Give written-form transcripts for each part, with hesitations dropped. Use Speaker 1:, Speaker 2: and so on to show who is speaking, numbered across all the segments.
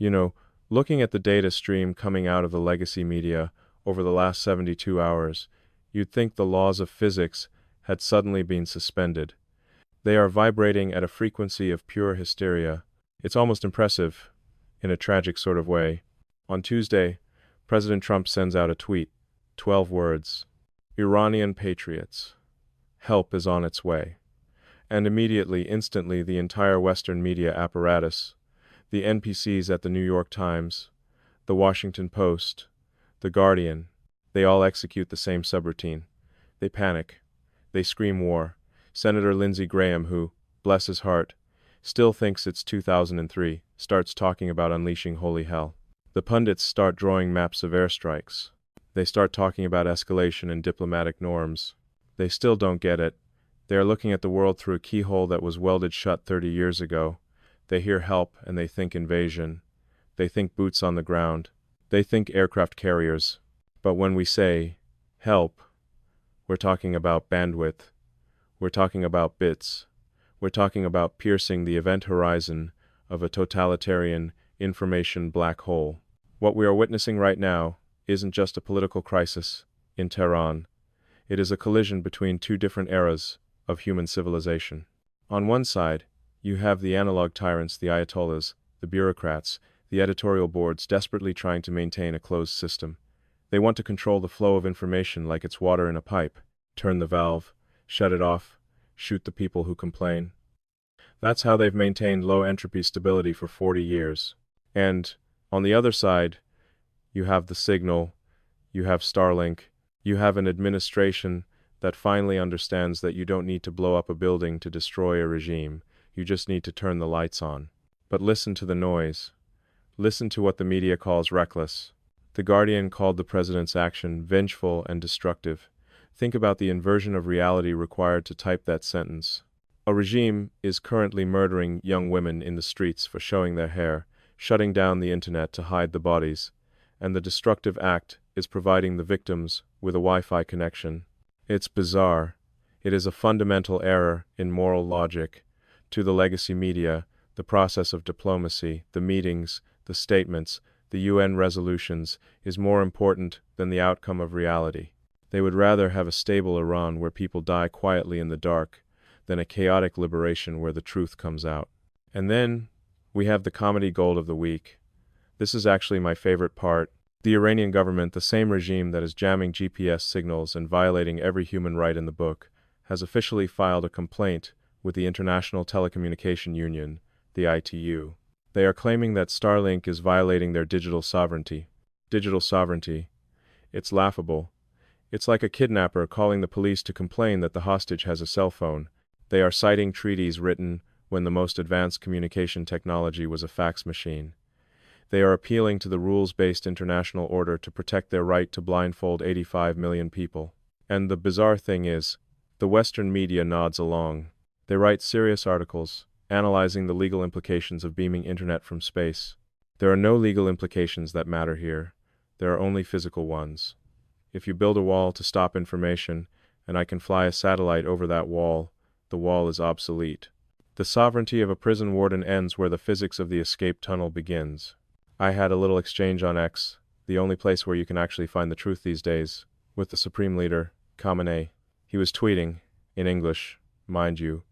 Speaker 1: You know, looking at the data stream coming out of the legacy media over the last 72 hours, you'd think the laws of physics had suddenly been suspended. They are vibrating at a frequency of pure hysteria. It's almost impressive, in a tragic sort of way. On Tuesday, President Trump sends out a tweet, 12 words, Iranian Patriots. Help is on its way. And immediately, instantly, the entire Western media apparatus, the NPCs at the New York Times, the Washington Post, the Guardian, they all execute the same subroutine. They panic. They scream war. Senator Lindsey Graham, who, bless his heart, still thinks it's 2003, starts talking about unleashing holy hell. The pundits start drawing maps of airstrikes. They start talking about escalation and diplomatic norms. They still don't get it. They are looking at the world through a keyhole that was welded shut 30 years ago. They hear help and they think invasion. They think boots on the ground. They think aircraft carriers. But when we say help, we're talking about bandwidth. We're talking about bits. We're talking about piercing the event horizon of a totalitarian information black hole. What we are witnessing right now isn't just a political crisis in Tehran. It is a collision between two different eras of human civilization. On one side, you have the analog tyrants, the ayatollahs, the bureaucrats, the editorial boards desperately trying to maintain a closed system. They want to control the flow of information like it's water in a pipe, turn the valve, shut it off, shoot the people who complain. That's how they've maintained low entropy stability for 40 years. And, on the other side, you have the signal, you have Starlink, you have an administration that finally understands that you don't need to blow up a building to destroy a regime, you just need to turn the lights on. But listen to the noise. Listen to what the media calls reckless. The Guardian called the president's action vengeful and destructive. Think about the inversion of reality required to type that sentence. A regime is currently murdering young women in the streets for showing their hair, shutting down the internet to hide the bodies, and the destructive act is providing the victims with a Wi-Fi connection. It's bizarre. It is a fundamental error in moral logic. To the legacy media, the process of diplomacy, the meetings, the statements, the UN resolutions is more important than the outcome of reality. They would rather have a stable Iran where people die quietly in the dark than a chaotic liberation where the truth comes out. And then we have the comedy gold of the week. This is actually my favorite part. The Iranian government, the same regime that is jamming GPS signals and violating every human right in the book, has officially filed a complaint with the International Telecommunication Union, the ITU. They are claiming that Starlink is violating their digital sovereignty. Digital sovereignty. It's laughable. It's like a kidnapper calling the police to complain that the hostage has a cell phone. They are citing treaties written when the most advanced communication technology was a fax machine. They are appealing to the rules-based international order to protect their right to blindfold 85 million people. And the bizarre thing is, the Western media nods along. They write serious articles, analyzing the legal implications of beaming internet from space. There are no legal implications that matter here. There are only physical ones. If you build a wall to stop information, and I can fly a satellite over that wall, the wall is obsolete. The sovereignty of a prison warden ends where the physics of the escape tunnel begins. I had a little exchange on X, the only place where you can actually find the truth these days, with the Supreme Leader, Khamenei. He was tweeting, in English, mind you,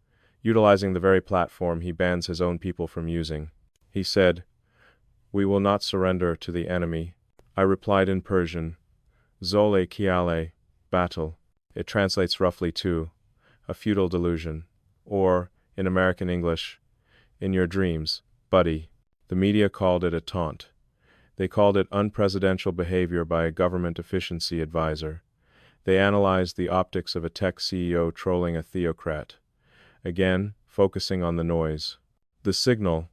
Speaker 1: utilizing the very platform he bans his own people from using. He said, "We will not surrender to the enemy." I replied in Persian, Zole Kiale, battle. It translates roughly to, a futile delusion. Or, in American English, in your dreams, buddy. The media called it a taunt. They called it unpresidential behavior by a government efficiency advisor. They analyzed the optics of a tech CEO trolling a theocrat. Again, focusing on the noise. The signal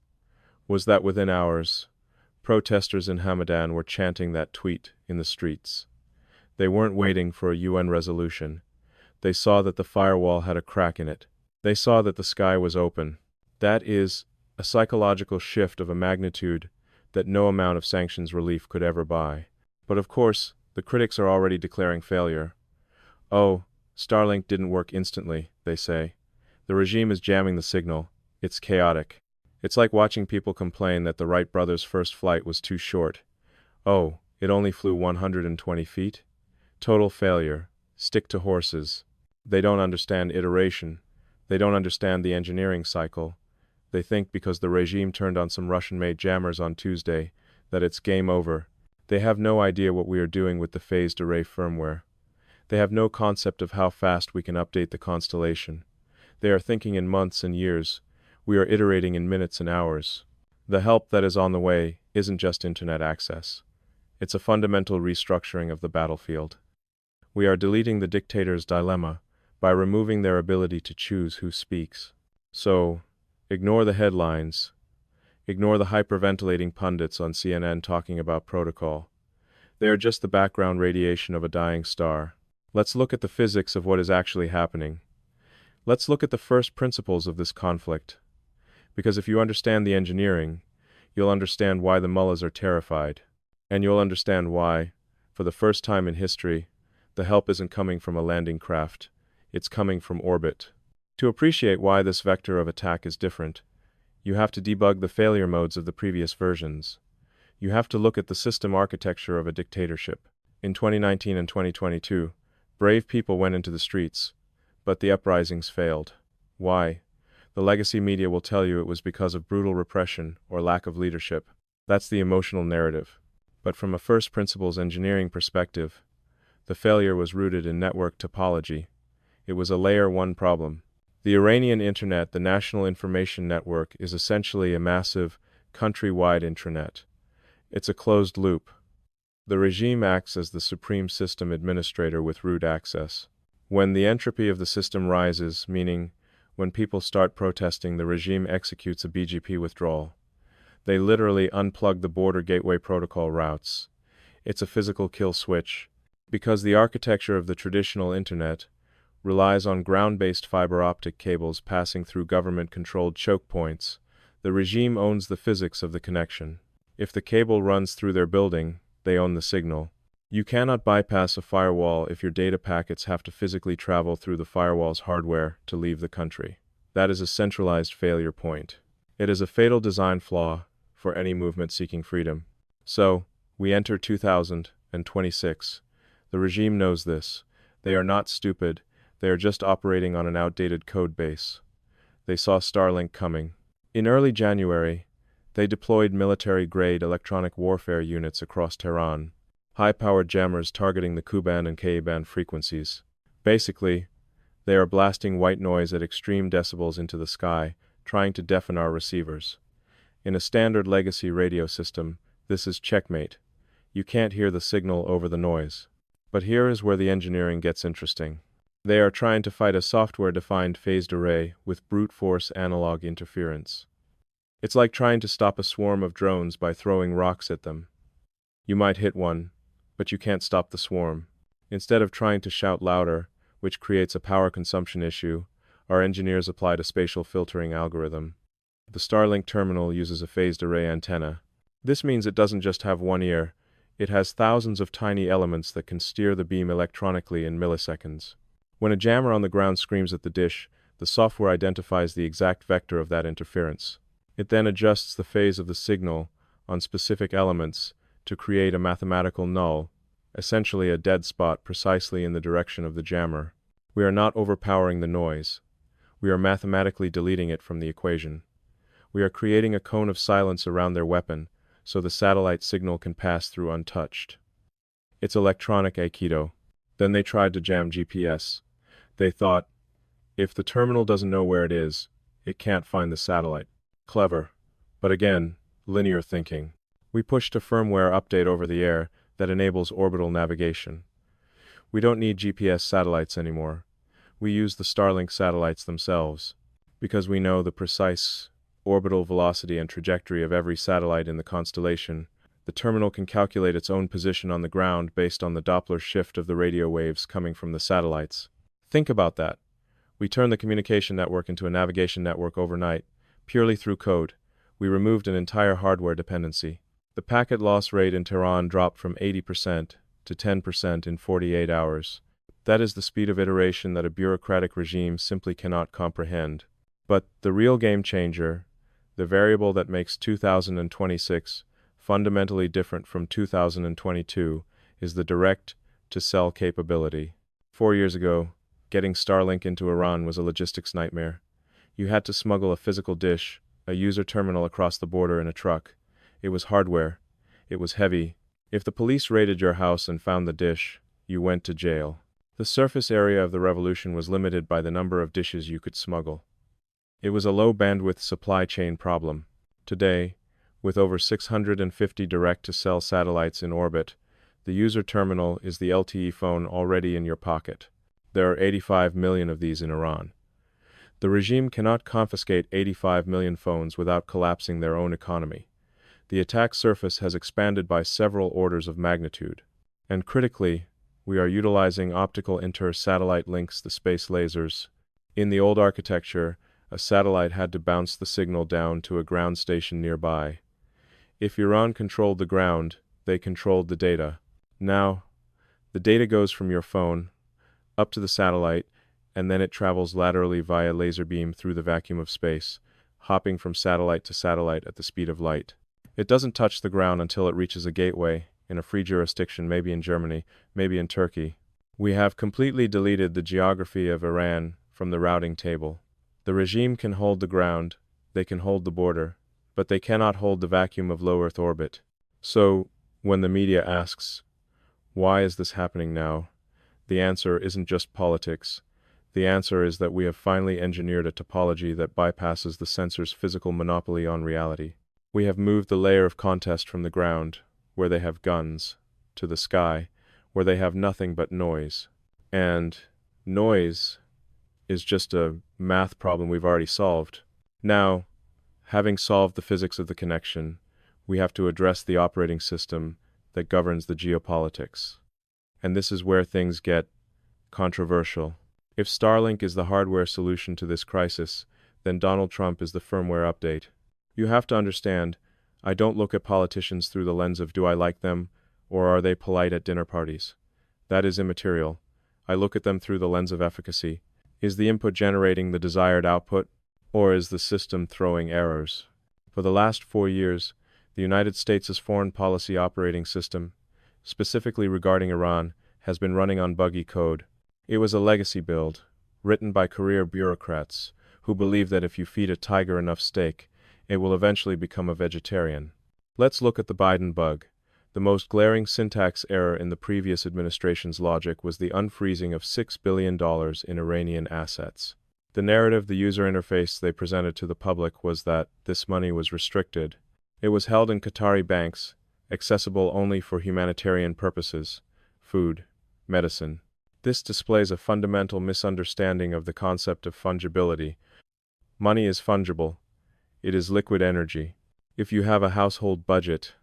Speaker 1: was that within hours, protesters in Hamadan were chanting that tweet in the streets. They weren't waiting for a UN resolution. They saw that the firewall had a crack in it. They saw that the sky was open. That is a psychological shift of a magnitude that no amount of sanctions relief could ever buy. But of course, the critics are already declaring failure. Oh, Starlink didn't work instantly, they say. The regime is jamming the signal. It's chaotic. It's like watching people complain that the Wright brothers' first flight was too short. Oh, it only flew 120 feet? Total failure. Stick to horses. They don't understand iteration. They don't understand the engineering cycle. They think because the regime turned on some Russian-made jammers on Tuesday, that it's game over. They have no idea what we are doing with the phased array firmware. They have no concept of how fast we can update the constellation. They are thinking in months and years. We are iterating in minutes and hours. The help that is on the way isn't just internet access. It's a fundamental restructuring of the battlefield. We are deleting the dictator's dilemma by removing their ability to choose who speaks. So, ignore the headlines. Ignore the hyperventilating pundits on CNN talking about protocol. They are just the background radiation of a dying star. Let's look at the physics of what is actually happening. Let's look at the first principles of this conflict. Because if you understand the engineering, you'll understand why the mullahs are terrified. And you'll understand why, for the first time in history, the help isn't coming from a landing craft, it's coming from orbit. To appreciate why this vector of attack is different, you have to debug the failure modes of the previous versions. You have to look at the system architecture of a dictatorship. In 2019 and 2022, brave people went into the streets, but the uprisings failed. Why? The legacy media will tell you it was because of brutal repression or lack of leadership. That's the emotional narrative. But from a first principles engineering perspective, the failure was rooted in network topology. It was a layer 1 problem. The Iranian Internet, the National Information Network, is essentially a massive, country-wide intranet. It's a closed loop. The regime acts as the supreme system administrator with root access. When the entropy of the system rises, meaning when people start protesting, the regime executes a BGP withdrawal. They literally unplug the border gateway protocol routes. It's a physical kill switch. Because the architecture of the traditional Internet relies on ground-based fiber optic cables passing through government-controlled choke points, the regime owns the physics of the connection. If the cable runs through their building, they own the signal. You cannot bypass a firewall if your data packets have to physically travel through the firewall's hardware to leave the country. That is a centralized failure point. It is a fatal design flaw for any movement seeking freedom. So, we enter 2026. The regime knows this. They are not stupid. They are just operating on an outdated code base. They saw Starlink coming. In early January, they deployed military-grade electronic warfare units across Tehran, high-powered jammers targeting the Ku-band and Ka-band frequencies. Basically, they are blasting white noise at extreme decibels into the sky, trying to deafen our receivers. In a standard legacy radio system, this is checkmate. You can't hear the signal over the noise. But here is where the engineering gets interesting. They are trying to fight a software-defined phased array with brute force analog interference. It's like trying to stop a swarm of drones by throwing rocks at them. You might hit one, but you can't stop the swarm. Instead of trying to shout louder, which creates a power consumption issue, our engineers applied a spatial filtering algorithm. The Starlink terminal uses a phased array antenna. This means it doesn't just have one ear, it has thousands of tiny elements that can steer the beam electronically in milliseconds. When a jammer on the ground screams at the dish, the software identifies the exact vector of that interference. It then adjusts the phase of the signal on specific elements to create a mathematical null, essentially a dead spot precisely in the direction of the jammer. We are not overpowering the noise. We are mathematically deleting it from the equation. We are creating a cone of silence around their weapon, so the satellite signal can pass through untouched. It's electronic aikido. Then they tried to jam GPS. They thought, if the terminal doesn't know where it is, it can't find the satellite. Clever. But again, linear thinking. We pushed a firmware update over the air that enables orbital navigation. We don't need GPS satellites anymore. We use the Starlink satellites themselves, because we know the precise orbital velocity and trajectory of every satellite in the constellation. The terminal can calculate its own position on the ground based on the Doppler shift of the radio waves coming from the satellites. Think about that. We turned the communication network into a navigation network overnight, purely through code. We removed an entire hardware dependency. The packet loss rate in Tehran dropped from 80% to 10% in 48 hours. That is the speed of iteration that a bureaucratic regime simply cannot comprehend. But the real game changer, The variable that makes 2026 fundamentally different from 2022 is the direct-to-cell capability. 4 years ago, getting Starlink into Iran was a logistics nightmare. You had to smuggle a physical dish, a user terminal across the border in a truck. It was hardware. It was heavy. If the police raided your house and found the dish, you went to jail. The surface area of the revolution was limited by the number of dishes you could smuggle. It was a low-bandwidth supply chain problem. Today, with over 650 direct-to-cell satellites in orbit, the user terminal is the LTE phone already in your pocket. There are 85 million of these in Iran. The regime cannot confiscate 85 million phones without collapsing their own economy. The attack surface has expanded by several orders of magnitude. And critically, we are utilizing optical inter-satellite links, the space lasers. In the old architecture, a satellite had to bounce the signal down to a ground station nearby. If Iran controlled the ground, they controlled the data. Now, the data goes from your phone up to the satellite, and then it travels laterally via laser beam through the vacuum of space, hopping from satellite to satellite at the speed of light. It doesn't touch the ground until it reaches a gateway, in a free jurisdiction, maybe in Germany, maybe in Turkey. We have completely deleted the geography of Iran from the routing table. The regime can hold the ground, they can hold the border, but they cannot hold the vacuum of low Earth orbit. So, when the media asks, why is this happening now? The answer isn't just politics. The answer is that we have finally engineered a topology that bypasses the censor's physical monopoly on reality. We have moved the layer of contest from the ground, where they have guns, to the sky, where they have nothing but noise. And noise is just a math problem we've already solved. Now, having solved the physics of the connection, we have to address the operating system that governs the geopolitics. And this is where things get controversial. If Starlink is the hardware solution to this crisis, then Donald Trump is the firmware update. You have to understand, I don't look at politicians through the lens of do I like them, or are they polite at dinner parties. That is immaterial. I look at them through the lens of efficacy. Is the input generating the desired output, or is the system throwing errors? For the last 4 years, the United States' foreign policy operating system, specifically regarding Iran, has been running on buggy code. It was a legacy build, written by career bureaucrats, who believe that if you feed a tiger enough steak, it will eventually become a vegetarian. Let's look at the Biden bug. The most glaring syntax error in the previous administration's logic was the unfreezing of $6 billion in Iranian assets. The narrative, the user interface they presented to the public was that this money was restricted. It was held in Qatari banks, accessible only for humanitarian purposes, food, medicine. This displays a fundamental misunderstanding of the concept of fungibility. Money is fungible. It is liquid energy. If you have a household budget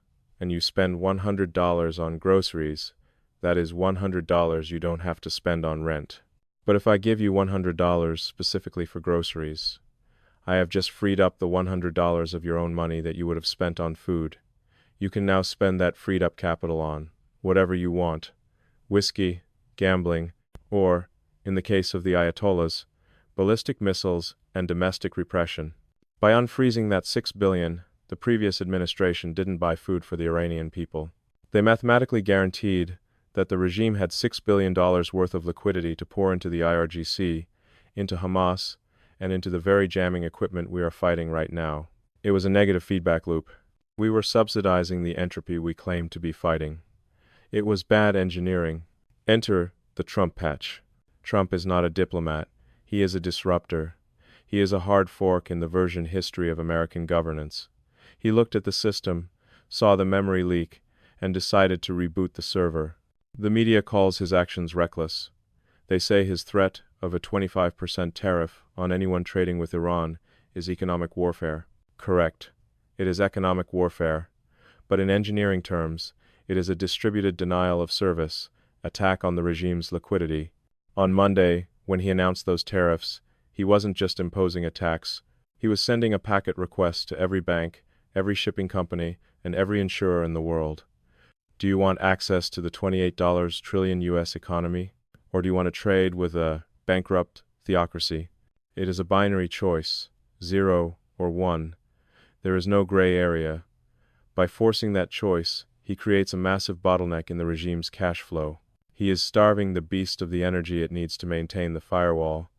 Speaker 1: and you spend $100 on groceries, that is $100 you don't have to spend on rent. But if I give you $100 specifically for groceries, I have just freed up the $100 of your own money that you would have spent on food. You can now spend that freed up capital on whatever you want. Whiskey, gambling, or, in the case of the Ayatollahs, ballistic missiles and domestic repression. By unfreezing that $6 billion, the previous administration didn't buy food for the Iranian people. They mathematically guaranteed that the regime had $6 billion worth of liquidity to pour into the IRGC, into Hamas, and into the very jamming equipment we are fighting right now. It was a negative feedback loop. We were subsidizing the entropy we claimed to be fighting. It was bad engineering. Enter the Trump patch. Trump is not a diplomat. He is a disruptor. He is a hard fork in the version history of American governance. He looked at the system, saw the memory leak, and decided to reboot the server. The media calls his actions reckless. They say his threat of a 25% tariff on anyone trading with Iran is economic warfare. Correct. It is economic warfare. But in engineering terms, it is a distributed denial of service, attack on the regime's liquidity. On Monday, when he announced those tariffs, he wasn't just imposing a tax. He was sending a packet request to every bank, every shipping company, and every insurer in the world. Do you want access to the $28 trillion U.S. economy? Or do you want to trade with a bankrupt theocracy? It is a binary choice, 0 or 1. There is no gray area. By forcing that choice, he creates a massive bottleneck in the regime's cash flow. He is starving the beast of the energy it needs to maintain the firewall.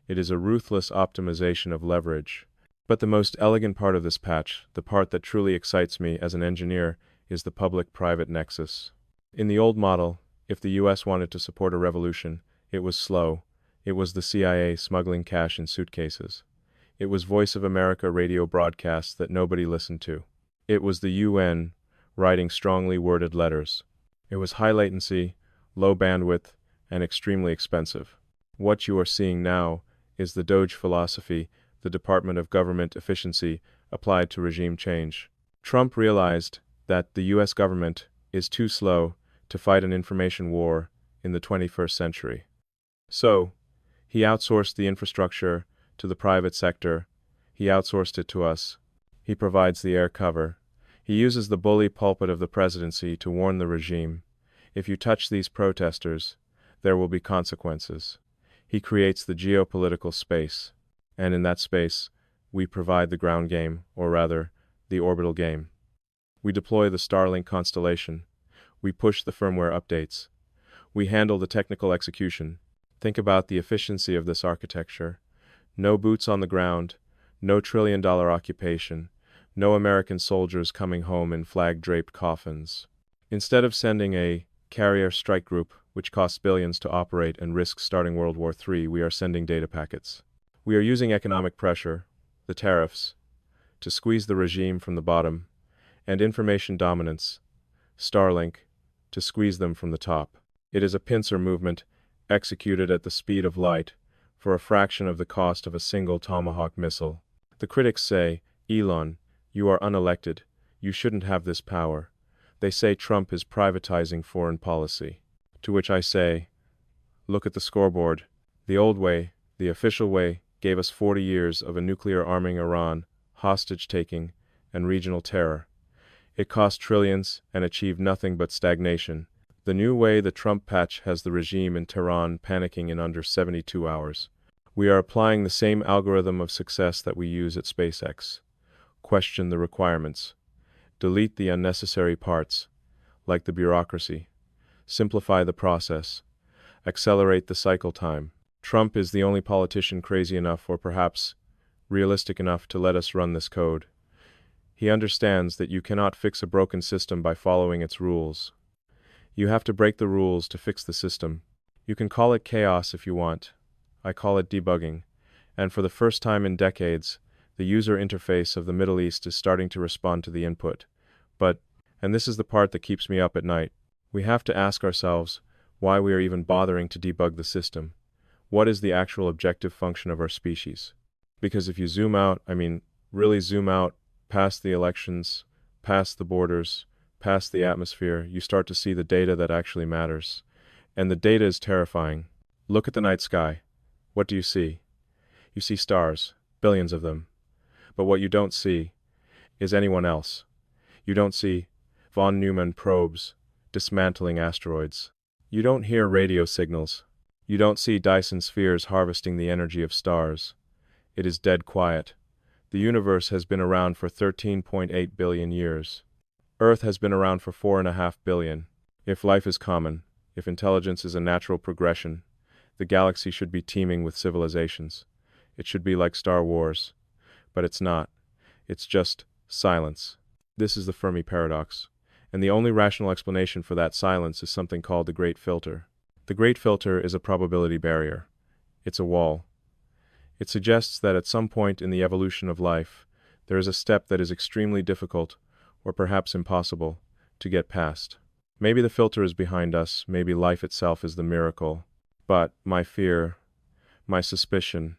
Speaker 1: It is a ruthless optimization of leverage. But the most elegant part of this patch, the part that truly excites me as an engineer, is the public-private nexus. In the old model, if the US wanted to support a revolution, it was slow. It was the CIA smuggling cash in suitcases. It was Voice of America radio broadcasts that nobody listened to. It was the UN writing strongly worded letters. It was high latency, low bandwidth, and extremely expensive. What you are seeing now is the Doge philosophy, the Department of Government Efficiency, applied to regime change. Trump realized that the US government is too slow to fight an information war in the 21st century. So, he outsourced the infrastructure to the private sector. He outsourced it to us. He provides the air cover. He uses the bully pulpit of the presidency to warn the regime. If you touch these protesters, there will be consequences. He creates the geopolitical space, and in that space, we provide the ground game, or rather, the orbital game. We deploy the Starlink constellation. We push the firmware updates. We handle the technical execution. Think about the efficiency of this architecture. No boots on the ground, no trillion-dollar occupation, no American soldiers coming home in flag-draped coffins. Instead of sending a carrier strike group, which costs billions to operate and risks starting World War III, we are sending data packets. We are using economic pressure, the tariffs, to squeeze the regime from the bottom, and information dominance, Starlink, to squeeze them from the top. It is a pincer movement executed at the speed of light for a fraction of the cost of a single Tomahawk missile. The critics say, Elon, you are unelected. You shouldn't have this power. They say Trump is privatizing foreign policy. To which I say, look at the scoreboard. The old way, the official way, gave us 40 years of a nuclear arming Iran, hostage-taking, and regional terror. It cost trillions and achieved nothing but stagnation. The new way, the Trump patch, has the regime in Tehran panicking in under 72 hours. We are applying the same algorithm of success that we use at SpaceX. Question the requirements. Delete the unnecessary parts, like the bureaucracy. Simplify the process. Accelerate the cycle time. Trump is the only politician crazy enough, or perhaps realistic enough, to let us run this code. He understands that you cannot fix a broken system by following its rules. You have to break the rules to fix the system. You can call it chaos if you want. I call it debugging. And for the first time in decades, the user interface of the Middle East is starting to respond to the input. But, and this is the part that keeps me up at night, we have to ask ourselves why we are even bothering to debug the system. What is the actual objective function of our species? Because if you zoom out, really zoom out past the elections, past the borders, past the atmosphere, you start to see the data that actually matters. And the data is terrifying. Look at the night sky. What do you see? You see stars, billions of them. But what you don't see is anyone else. You don't see von Neumann probes dismantling asteroids. You don't hear radio signals. You don't see Dyson spheres harvesting the energy of stars. It is dead quiet. The universe has been around for 13.8 billion years. Earth has been around for 4.5 billion. If life is common, if intelligence is a natural progression, the galaxy should be teeming with civilizations. It should be like Star Wars. But it's not. It's just silence. This is the Fermi paradox. And the only rational explanation for that silence is something called the Great Filter. The Great Filter is a probability barrier. It's a wall. It suggests that at some point in the evolution of life, there is a step that is extremely difficult, or perhaps impossible, to get past. Maybe the filter is behind us, maybe life itself is the miracle. But my fear, my suspicion,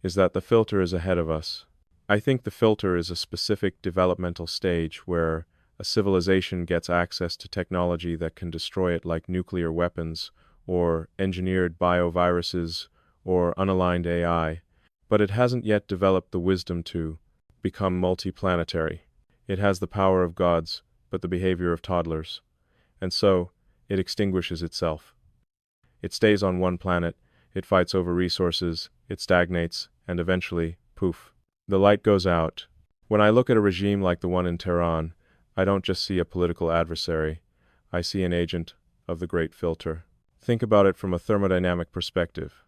Speaker 1: is that the filter is ahead of us. I think the filter is a specific developmental stage where a civilization gets access to technology that can destroy it, like nuclear weapons, or engineered bioviruses, or unaligned AI, but it hasn't yet developed the wisdom to become multiplanetary. It has the power of gods, but the behavior of toddlers. And so, it extinguishes itself. It stays on one planet, it fights over resources, it stagnates, and eventually, poof. The light goes out, When I look at a regime like the one in Tehran, I don't just see a political adversary, I see an agent of the Great Filter. Think about it from a thermodynamic perspective.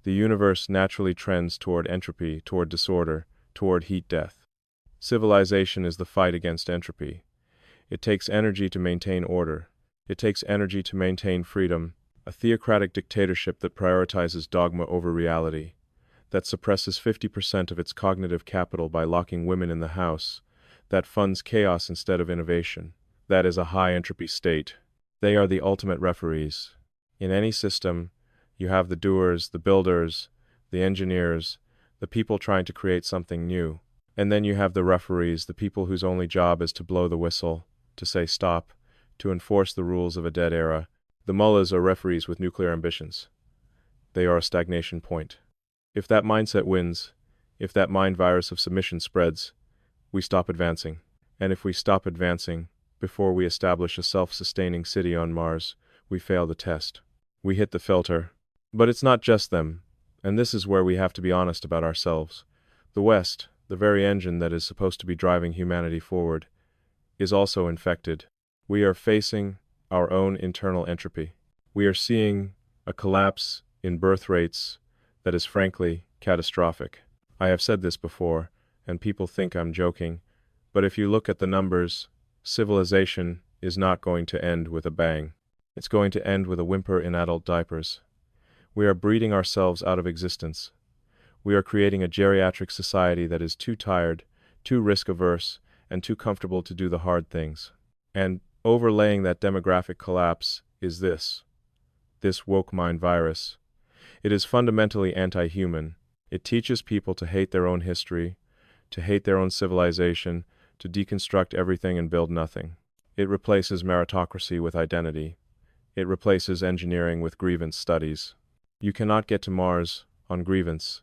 Speaker 1: The universe naturally trends toward entropy, toward disorder, toward heat death. Civilization is the fight against entropy. It takes energy to maintain order. It takes energy to maintain freedom, a theocratic dictatorship that prioritizes dogma over reality, that suppresses 50% of its cognitive capital by locking women in the house, that funds chaos instead of innovation. That is a high-entropy state. They are the ultimate referees. In any system, you have the doers, the builders, the engineers, the people trying to create something new. And then you have the referees, the people whose only job is to blow the whistle, to say stop, to enforce the rules of a dead era. The mullahs are referees with nuclear ambitions. They are a stagnation point. If that mindset wins, if that mind virus of submission spreads, we stop advancing. And if we stop advancing, before we establish a self-sustaining city on Mars, we fail the test. We hit the filter. But it's not just them, and this is where we have to be honest about ourselves. The West, the very engine that is supposed to be driving humanity forward, is also infected. We are facing our own internal entropy. We are seeing a collapse in birth rates that is frankly catastrophic. I have said this before, and people think I'm joking, but if you look at the numbers, civilization is not going to end with a bang. It's going to end with a whimper in adult diapers. We are breeding ourselves out of existence. We are creating a geriatric society that is too tired, too risk-averse, and too comfortable to do the hard things. And overlaying that demographic collapse is this woke mind virus. It is fundamentally anti-human. It teaches people to hate their own history, to hate their own civilization, to deconstruct everything and build nothing. It replaces meritocracy with identity. It replaces engineering with grievance studies. You cannot get to Mars on grievance.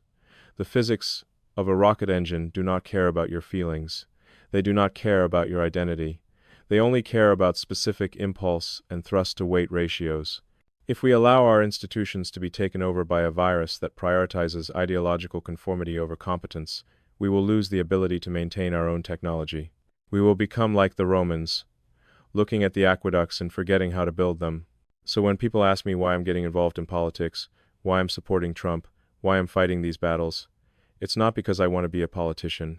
Speaker 1: The physics of a rocket engine do not care about your feelings. They do not care about your identity. They only care about specific impulse and thrust-to-weight ratios. If we allow our institutions to be taken over by a virus that prioritizes ideological conformity over competence, we will lose the ability to maintain our own technology. We will become like the Romans, looking at the aqueducts and forgetting how to build them. So when people ask me why I'm getting involved in politics, why I'm supporting Trump, why I'm fighting these battles, it's not because I want to be a politician.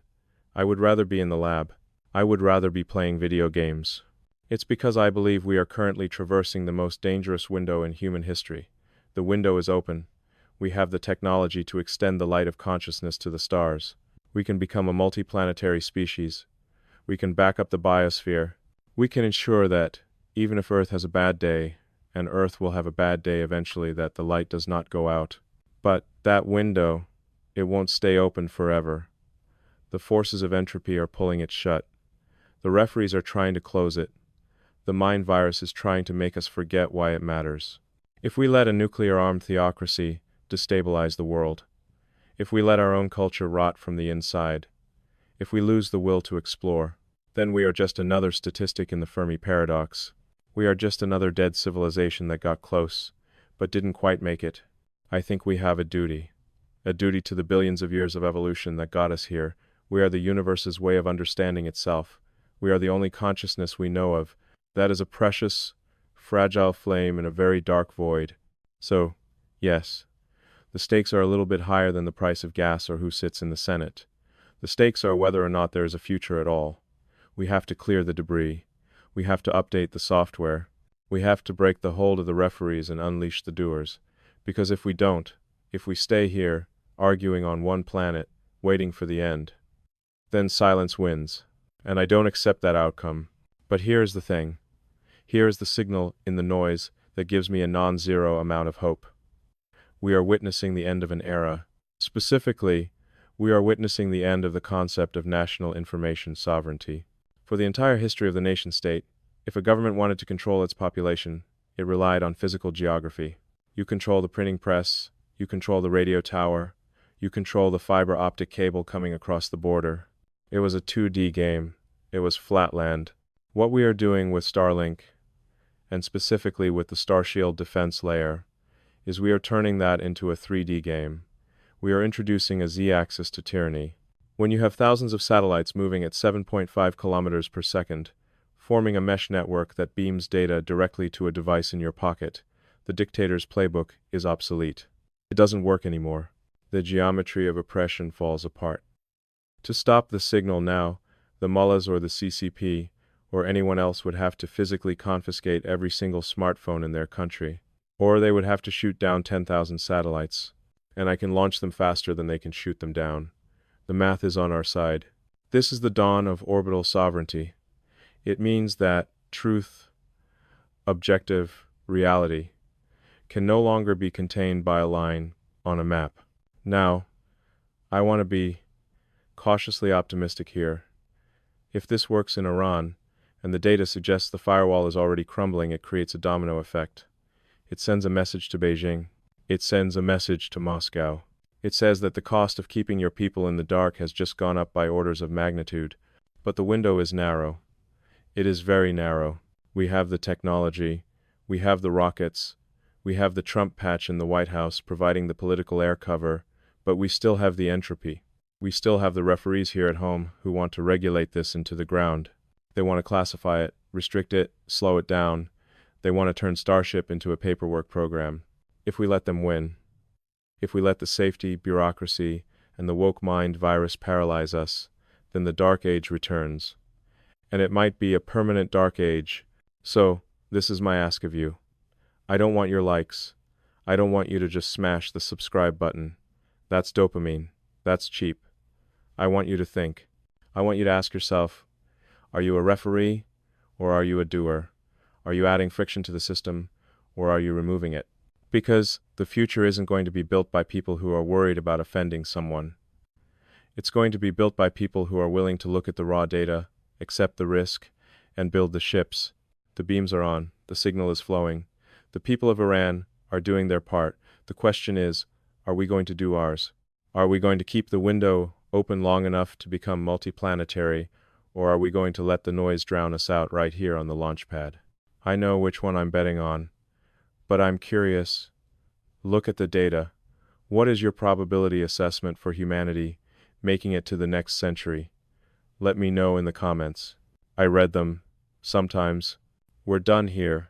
Speaker 1: I would rather be in the lab. I would rather be playing video games. It's because I believe we are currently traversing the most dangerous window in human history. The window is open. We have the technology to extend the light of consciousness to the stars. We can become a multiplanetary species. We can back up the biosphere. We can ensure that, even if Earth has a bad day, and Earth will have a bad day eventually, that the light does not go out. But that window, it won't stay open forever. The forces of entropy are pulling it shut. The referees are trying to close it. The mind virus is trying to make us forget why it matters. If we let a nuclear-armed theocracy destabilize the world, if we let our own culture rot from the inside, if we lose the will to explore, then we are just another statistic in the Fermi paradox. We are just another dead civilization that got close, but didn't quite make it. I think we have a duty to the billions of years of evolution that got us here. We are the universe's way of understanding itself. We are the only consciousness we know of. That is a precious, fragile flame in a very dark void. So, yes, the stakes are a little bit higher than the price of gas or who sits in the Senate. The stakes are whether or not there is a future at all. We have to clear the debris. We have to update the software. We have to break the hold of the referees and unleash the doers. Because if we don't, if we stay here, arguing on one planet, waiting for the end, then silence wins. And I don't accept that outcome. But here is the thing. Here is the signal in the noise that gives me a non-zero amount of hope. We are witnessing the end of an era. Specifically, we are witnessing the end of the concept of national information sovereignty. For the entire history of the nation-state, if a government wanted to control its population, it relied on physical geography. You control the printing press, you control the radio tower, you control the fiber optic cable coming across the border. It was a 2D game. It was flatland. What we are doing with Starlink, and specifically with the Starshield defense layer, is we are turning that into a 3D game. We are introducing a Z-axis to tyranny. When you have thousands of satellites moving at 7.5 kilometers per second, forming a mesh network that beams data directly to a device in your pocket, the dictator's playbook is obsolete. It doesn't work anymore. The geometry of oppression falls apart. To stop the signal now, the mullahs or the CCP or anyone else would have to physically confiscate every single smartphone in their country. Or they would have to shoot down 10,000 satellites. And I can launch them faster than they can shoot them down. The math is on our side. This is the dawn of orbital sovereignty. It means that truth, objective reality, can no longer be contained by a line on a map. Now, I want to be cautiously optimistic here. If this works in Iran, and the data suggests the firewall is already crumbling, it creates a domino effect. It sends a message to Beijing. It sends a message to Moscow. It says that the cost of keeping your people in the dark has just gone up by orders of magnitude. But the window is narrow. It is very narrow. We have the technology. We have the rockets. We have the Trump patch in the White House providing the political air cover, but we still have the entropy. We still have the referees here at home who want to regulate this into the ground. They want to classify it, restrict it, slow it down. They want to turn Starship into a paperwork program. If we let them win. If we let the safety, bureaucracy, and the woke mind virus paralyze us, then the dark age returns. And it might be a permanent dark age. So, this is my ask of you. I don't want your likes. I don't want you to just smash the subscribe button. That's dopamine. That's cheap. I want you to think. I want you to ask yourself, are you a referee or are you a doer? Are you adding friction to the system or are you removing it? Because the future isn't going to be built by people who are worried about offending someone. It's going to be built by people who are willing to look at the raw data, accept the risk, and build the ships. The beams are on. The signal is flowing. The people of Iran are doing their part. The question is, are we going to do ours? Are we going to keep the window open long enough to become multiplanetary, or are we going to let the noise drown us out right here on the launch pad? I know which one I'm betting on, but I'm curious. Look at the data. What is your probability assessment for humanity making it to the next century? Let me know in the comments. I read them. Sometimes. We're done here.